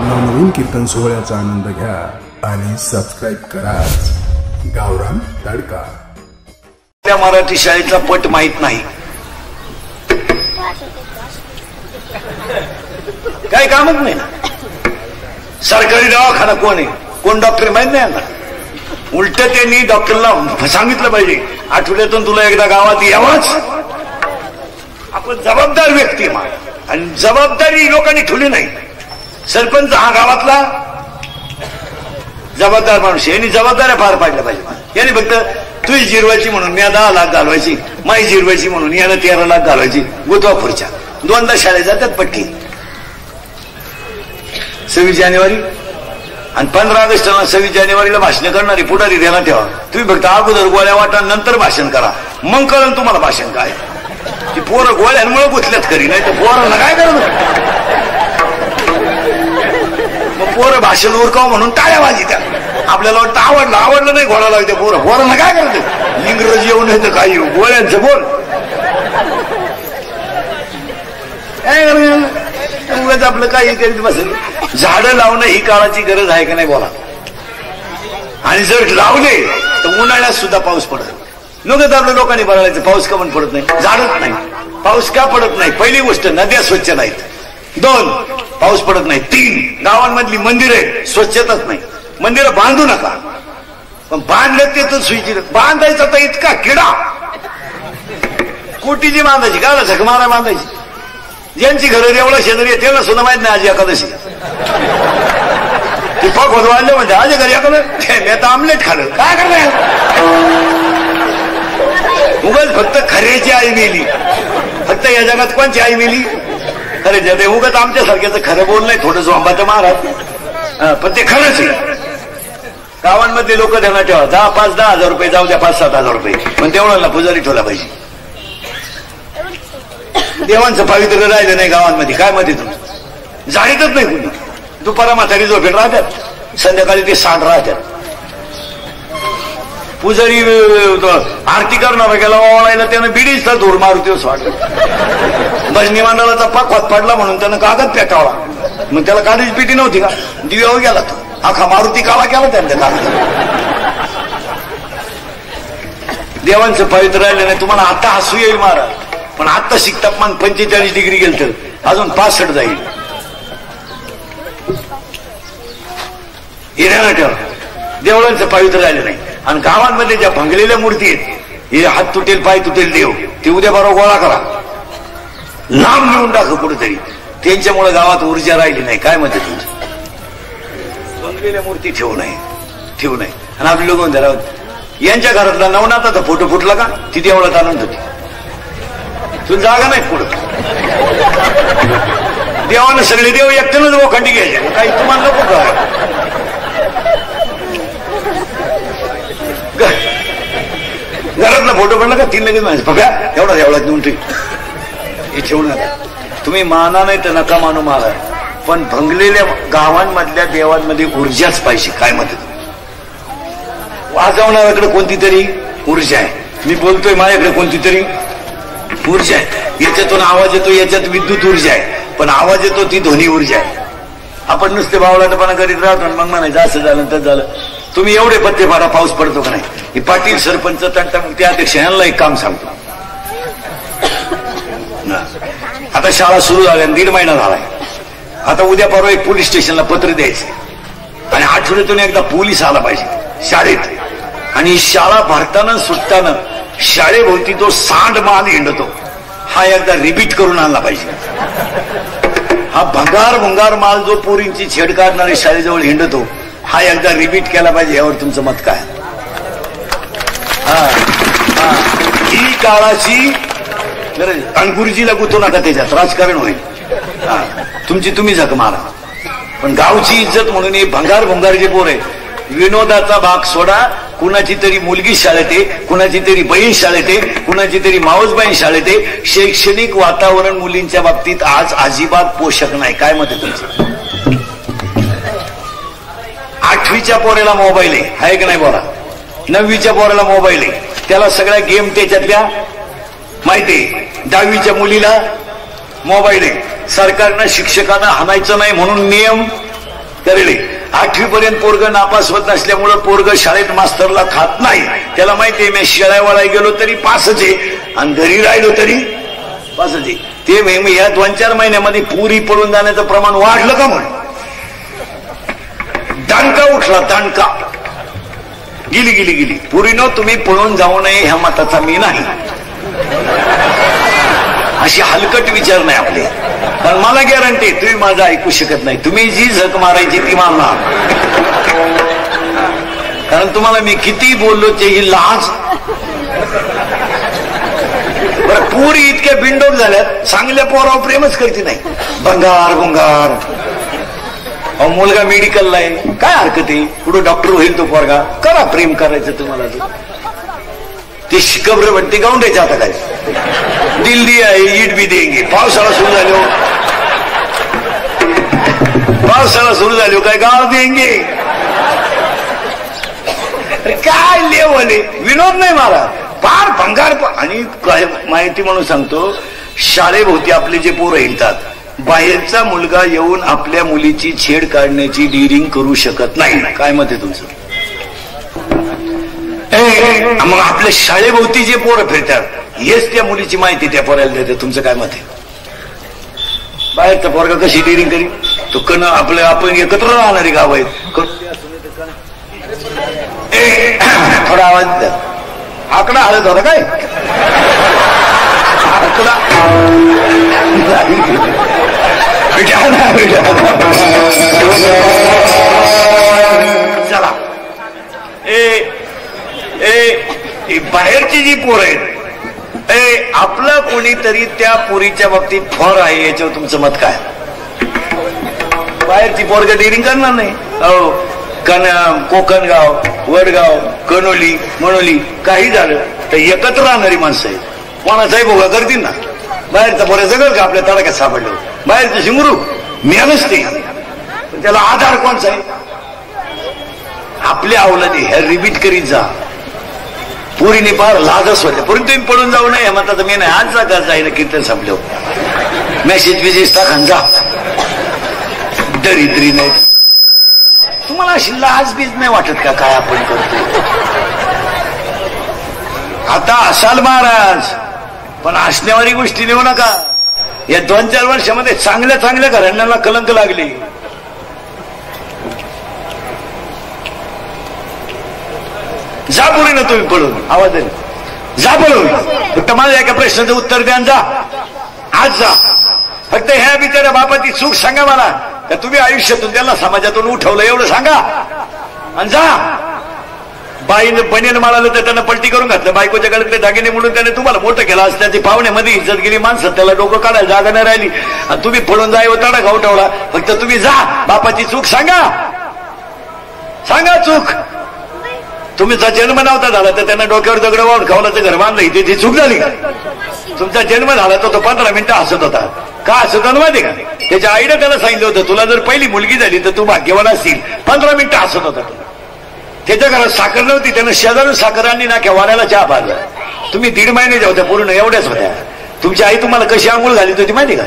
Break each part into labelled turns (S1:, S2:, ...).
S1: नवनवीन कीर्तन सोहळ्याचा आनंद घ्या आणि सबस्क्राईब करा गावरान तडका।
S2: त्या मराठी शाळेचा पट माहित नाही, काय कामच नाही ना। सरकारी दवाखाना कोण आहे, कोण डॉक्टर माहित नाही ना। उलट त्यांनी डॉक्टरला सांगितलं पाहिजे आठवड्यातून तुला एकदा गावात यावंच। आपण जबाबदार व्यक्ती आणि जबाबदारी लोकांनी ठेवली नाही। सरपंच हा गावातला जबाबदार माणूस, यांनी जबाबदाऱ्या पार पाडल्या पाहिजे। यांनी फक्त तुझी जिरवायची म्हणून मी 10 लाख घालवायची, माई जिरवायची म्हणून यानं 13 लाख घालवायची, गुतवा खुर्च्या। 2दा शाळेत जातात पट्टी। 26 जानेवारी आणि 15 ऑगस्टला 26 जानेवारीला भाषण करणारी पुढारी द्यायला ठेवा। तुम्ही फक्त अगोदर गोळ्या वाटा नंतर भाषण करा, मग कळलं तुम्हाला भाषण काय। ती पोरं गोळ्यांमुळे गुंतल्यात खरी, नाही तर पोरांना काय करत। मग पोरं भाषण उरकाव म्हणून टाळ्या वाजित्या। आपल्याला वाटतं आवडलं नाही घोडा लागते पोरांना काय करते। इंग्रजी येऊ नाही तर काही गोळ्यांचं बोल काय उगाच आपलं काही करीत बसेल। झाडं लावणं ही काळाची गरज आहे का नाही बोला। आणि जर लावले तर उन्हाळ्यात सुद्धा पाऊस पडत नको। आपल्या लोकांनी बघायचं पाऊस का पण पडत नाही, झाडच नाही। पाऊस का पडत नाही? पहिली गोष्ट नद्या स्वच्छ नाहीत। 2 पाऊस पडत नाही। 3 गावांमधली मंदिरे स्वच्छताच नाही। मंदिरं बांधू नका, पण बांधलं ते तर सुईची बांधायचा तर इतका किडा। कोटीची बांधायची का झकमारा बांधायची। ज्यांची घरं देवळा शेजारी त्यांना सुद्धा माहित नाही आज एकादशी। ते पग वाढले म्हणजे आज घरी एखादं मी आता आमलेट खाल्लं काय करणार। उगाच फक्त खऱ्याची आई मेली, फक्त या जगात कोणची आई मेली खरे उगाच आमच्यासारख्याचं खरं बोल नाही, थोडं जोंबाचं महाराज, पण ते खरंच आहे। गावांमध्ये लोक त्यांना ठेवा 5-10 हजार रुपये जाऊ द्या, 5-7 हजार रुपये, पण तेवढ्याला पुजारी ठेवला पाहिजे। देवांचं पावित्र्य राहिलं नाही गावांमध्ये, काय मध्ये तुमचं जाळीतच नाही कुणी। दुपारा म्हातारी झोपेत राहतात, संध्याकाळी ते सांड राहतात। पुजारी आरती करणारा गेला ओवाळायला, त्यानं बिडीचा धूर मारुतीवर वाटत। भजनी मंडळाचा पाकवात पडला म्हणून त्यानं कागद पेटावला, मग त्याला कागदाची पेटी नव्हती का, दिव्यावर गेला तो आखा मारुती काळा केला त्यांच्या कागद। देवांचं पवित्र राहिलं नाही। तुम्हाला आता हसू येईल महाराज, पण आता तापमान 45 डिग्री गेलं तर अजून 65 जाईल। हिऱ्यानं ठेवा, देवळांचं पवित्र राहिलं नाही। आणि गावांमध्ये ज्या भंगलेल्या मूर्ती आहेत, हे हात तुटेल पाय तुटेल देव, ते उद्या बरोबर गोळा करा, लांब नेऊन टाका कुठेतरी। त्यांच्यामुळे गावात ऊर्जा राहिली नाही। काय म्हणते तुमचं? भंगलेल्या मूर्ती ठेवू नये। आणि आपले लोक म्हणतात यांच्या घरातला नवनाथाचा फोटो फुटला का, ती देवळात आनंद होती। तुला जागा नाही पुढं, देवानं सगळे देव एकट्यानंच ओखंडी घ्यायचे, काही तुम्हाला नको काय। घरातला फोटो पडला का 3 लगेच माहिती बघा एवढा देवळात नेऊन हे ठेवून तुम्ही माना नाही तर नका मानू महाराज, पण भंगलेल्या गावांमधल्या देवांमध्ये ऊर्जाच पाहिजे। काय म्हणते वाजवणाऱ्याकडे कोणती तरी ऊर्जा आहे, मी बोलतोय माझ्याकडे कोणती तरी ऊर्जा आहे। याच्यातून आवाज येतो, याच्यात विद्युत ऊर्जा आहे, पण आवाज येतो ती ध्वनी ऊर्जा आहे। आपण नुसते बावळाटपणा करीत राहतो, मग म्हणायचं असं झालं तर झालं। तुम्ही एवढे पत्ते मारा, पाऊस पडतो का नाही। हे पाटील सरपंच तंटामुक्ती अध्यक्ष यांना एक काम सांगतो। आता शाळा सुरू झाल्या, 1.5 महिना झालाय। आता उद्या परवा एक पोलीस स्टेशनला पत्र द्यायचं आणि आठवड्यातून एकदा पोलीस आला पाहिजे शाळेत। आणि शाळा भरताना सुटताना शाळेभोवती तो सांड माल हिंडतो, हा एकदा रिपीट करून आणला पाहिजे। हा भंगार माल जो पोरींची छेड काढणारे शाळेजवळ हिंडतो, हा एकदा रिपीट केला पाहिजे। यावर तुमचं मत काय? ही काळाची गरज। आणि गुरुजीला गुंतवू नका त्याच्यात, राजकारण होईल। तुमची तुम्ही झक मारा, पण गावची इज्जत म्हणून हे भंगार जे पोर आहे, विनोदाचा भाग सोडा। कुणाची तरी मुलगी शाळेत आहे, कुणाची तरी बहीण शाळेत आहे, कुणाची तरी मावसबाईन शाळेत आहे। शैक्षणिक वातावरण मुलींच्या बाबतीत आज अजिबात पोषक नाही। काय मत आहे तुमचं? 8वीच्या पोराला मोबाईल आहे की नाही बोला, 9वीच्या पोराला मोबाईल आहे, त्याला सगळ्या गेम त्याच्यातल्या माहिती। 10वीच्या मुलीला मोबाईल आहे। सरकारनं शिक्षकांना हाणायचं नाही म्हणून नियम करेल 8वी पर्यंत पोरग नापास होत नसल्यामुळं पोरग शाळेत मास्तरला खात नाही. त्याला माहितीये मी शेळ्यावाळा गेलो तरी पासच आहे आणि घरी राहिलो तरी पासच आहे. ते मी या 2-4 महिन्यामध्ये पुरी पळून जाण्याचं प्रमाण वाढलं का म्हणून दांडका उठला. दांडका गेली गेली गेली. पुरीनो तुम्ही पळून जाऊ नये ह्या मताचा मी नाही. अशी हलकट विचार नाही आपले. पण मला गॅरंटी तुम्ही माझं ऐकू शकत नाही. तुम्ही जी झक मारायची ती मारणार. कारण तुम्हाला मी किती बोललो ते ही लाज. बरं पुरी इतक्या बिंडोक झाल्यात चांगल्या पोरावर प्रेमच करते नाही. भंगार भंगार. अहो मुलगा मेडिकलला आहे काय हरकत आहे. कुठं डॉक्टर होईल तो पोरगा. करा प्रेम करायचं तुम्हाला. ते शिकवलं म्हणते गाऊन द्यायचं आता काय. दिल दिया है ईट भी देंगे. पावसाळा सुरू झालो पावसाळा सुरू झालो काय गाव देंगे. काय लेवल आहे. विनोद नाही मला फार भंगार. आणि काय माहिती म्हणून सांगतो शाळेभोवती आपले जे पोरं येतात बाहेरचा मुलगा येऊन आपल्या मुलीची छेड काढण्याची डिरिंग करू शकत नाही. काय मत आहे तुमचं. मग आपल्या शाळेभोवती जे पोरं फिरतात हेच त्या मुलीची माहिती त्या पोराला देते. तुमचं काय मत आहे. बाहेरचा पोरगा कशी डिरिंग करी. तो कण आपलं आपण एकत्र राहणारी गाव आहेत. थोडा आवाज द्या. आकडा हळत होता काय. आकडा चला. बाहेरची जी पोरं आहेत आपलं कोणीतरी त्या पोरीच्या बाबतीत फॉर आहे याच्यावर तुमचं मत काय. बाहेरची पोरग डेअरिंग करणार नाही. हो कोकणगाव वडगाव कणोली मनोली काही झालं तर एकत्र राहणारी माणसं आहेत. कोणाचाही भोगा करतील ना. बाहेरचा पोऱ्या सगळं का आपल्या तडाख्यात सापडलं. बाहेरचं शिंगरू मेहनत ते पण त्याला आधार कोणचा आहे. आपल्या अवलादी ह्या रिपीट करीत जा. पुरीने फार लाजच होते. परंतु तुम्ही पळून जाऊ नये म्हणतात मी नाही. आज जा जाई ना कीर्तन संपलं मेसेज विजेस टाका जा. दरिद्री नाही. तुम्हाला अशी लाज बीज नाही वाटत का काय आपण करतो. आता असाल महाराज पण असण्यावारी गोष्टी नेऊ नका. या 2-4 वर्षामध्ये चांगल्या चांगल्या घराण्यांना कलंक लागली. जा पुरीनं तुम्ही पळून आवाज जा पळून. फक्त माझ्या एका प्रश्नाचं उत्तर द्या जा. आज जा. फक्त ह्या बिचाऱ्या बापाची चूक सांगा मला. का तुम्ही आयुष्यातून त्याला समाजातून उठवलं एवढं सांगा आणि जा. बाईनं बनेन माळालं तर त्यानं पलटी करून घातलं. बायकोच्या गळ्यातले दागिने म्हणून त्याने तुम्हाला मोठं केलं. आज त्याची पाहुण्यामध्ये इज्जत गेली. माणसं त्याला डोकं काढायला जागा नाही राहिली आणि तुम्ही पळून जाय तडा गाव ठेवला. फक्त तुम्ही जा. बापाची चूक सांगा. सांगा चूक. तुमचा जन्म नव्हता झाला तर त्यांना डोक्यावर दगड वाहून खावलाचं घर बांधलं. इथे ती चूक झाली का. तुमचा जन्म झाला तर तो 15 मिनिटं हसत होता. का हसत होता माहिती का. त्याच्या आईनं त्याला सांगितलं होतं तुला जर पहिली मुलगी झाली तर तू भाग्यवान असशील. 15 मिनिटं हसत होता. त्याच्या घरात साखर नव्हती. त्यानं शेजारून साखर आणि नाक्या वाऱ्याला चहा पाजला. तुम्ही 1.5 महिन्याच्या होत्या पूर्ण एवढ्याच होत्या. तुमची आई तुम्हाला कशी आंघोळ घालीत होती माहिती का.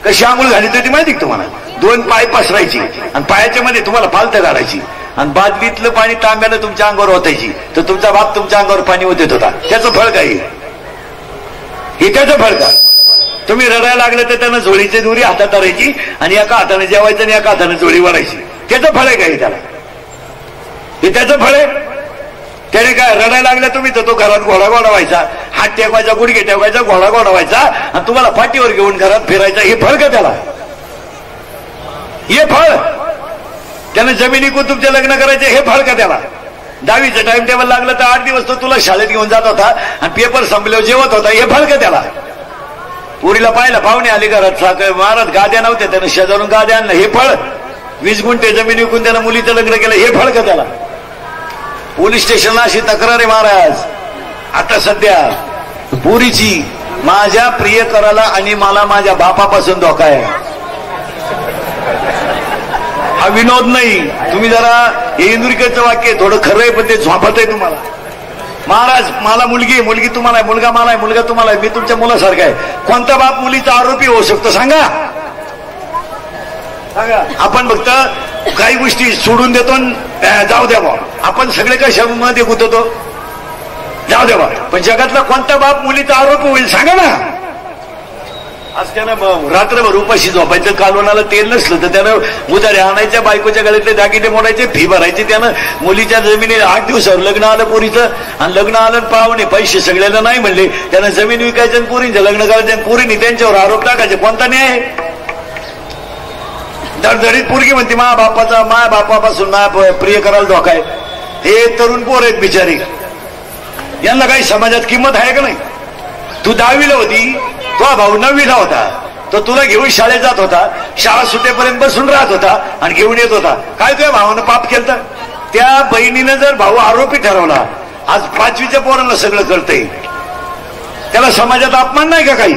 S2: कशी आंघोळ घालीत होती माहिती का तुम्हाला. 2 पाय पसरायची आणि पायाच्या मध्ये तुम्हाला पालथं घालायची आणि बादलीतलं पाणी तांब्यानं तुमच्या अंगावर ओतायची तर तुमचा बाप तुमच्या अंगावर पाणी ओतत होता. त्याचं फळ काय हे त्याचं फळ का. तुम्ही रडायला लागलं तर त्यानं झोळीची दोरी हातात धरायची आणि एका हाताने जेवायचं आणि एका हाताने झोळी वाढायची. त्याचं फळ आहे काय त्याला. हे त्याचं फळ आहे. त्याने काय रडायला लागलं तुम्ही तर तो घरात घोडा गोडावायचा. हात टेकवायचा गुडघे टेकवायचा घोडा गोडावायचा आणि तुम्हाला फाटीवर घेऊन घरात फिरायचा. हे फळ का त्याला. हे फळ. त्यानं जमिनी विकून तुमचे लग्न करायचे हे फळ का त्याला. 10वीचं टाइम टेबल लागलं तर 8 दिवस तो तुला शाळेत घेऊन जात होता आणि पेपर संपल्यावर जेवत होता. हे फळ का त्याला. पुरीला पाहिलं पाहुणे आले घरात साखर महाराज गाद्या नव्हत्या त्यानं शेजारून गाद्या आणलं. हे फळ. 20 गुंठे जमीन विकून त्यानं मुलीचं लग्न केलं. हे फळ का त्याला. पोलीस स्टेशनला अशी तक्रार आहे महाराज आता सध्या पुरीची. माझ्या प्रियकराला आणि मला माझ्या बापापासून धोका आहे. हा विनोद नाही. तुम्ही जरा हे इंदुरीकरचं वाक्य थोडं खरं आहे पण ते झोपत आहे तुम्हाला. महाराज मला मुलगी मुलगी तुम्हाला आहे. मुलगा मला आहे. मुलगा तुम्हाला आहे. मी तुमच्या मुलासारखा आहे. कोणता बाप मुलीचा आरोपी होऊ शकतो सांगा. सांगा. आपण फक्त काही गोष्टी सोडून देतो, जाऊ द्या बा, आपण सगळे कशामध्ये गुंततो, जाऊ द्या बा. पण जगातला कोणता बाप मुलीचा आरोप होईल सांगा ना. आज त्यानं रात्रभर उपाशी झोपायचं, कालवणाला तेल नसलं तर त्यानं उधारे आणायच्या, बायकोच्या गळ्यातले दागिने मोडायचे, फी भरायची. त्यानं मुलीच्या जमिनी 8 दिवसावर लग्न आलं पोरीचं, आणि लग्न आलं पाहुणे पैसे सगळ्यांना नाही म्हणले, त्यानं जमीन विकायचं आणि पोरींचं लग्न करायचं, पोरींनी त्यांच्यावर आरोप टाकायचे. कोणता न्याय? धडधडीत पोरगी म्हणते मा बापापासून माझ्या प्रिय करायला धोका आहे. हे तरुण पोर आहेत बिचारी, यांना काही समाजात किंमत आहे का नाही? तू 10वीला होती, तो भाऊ 9वीला होता, तो तुला घेऊन शाळेत जात होता, शाळा सुटेपर्यंत बसून राहत होता आणि घेऊन येत होता. काय तुझ्या भावानं पाप केलं? त्या बहिणीनं जर भाऊ आरोपी ठरवला, आज 5वीच्या पोरांना सगळं कळतंय, त्याला समाजात अपमान नाही का काही?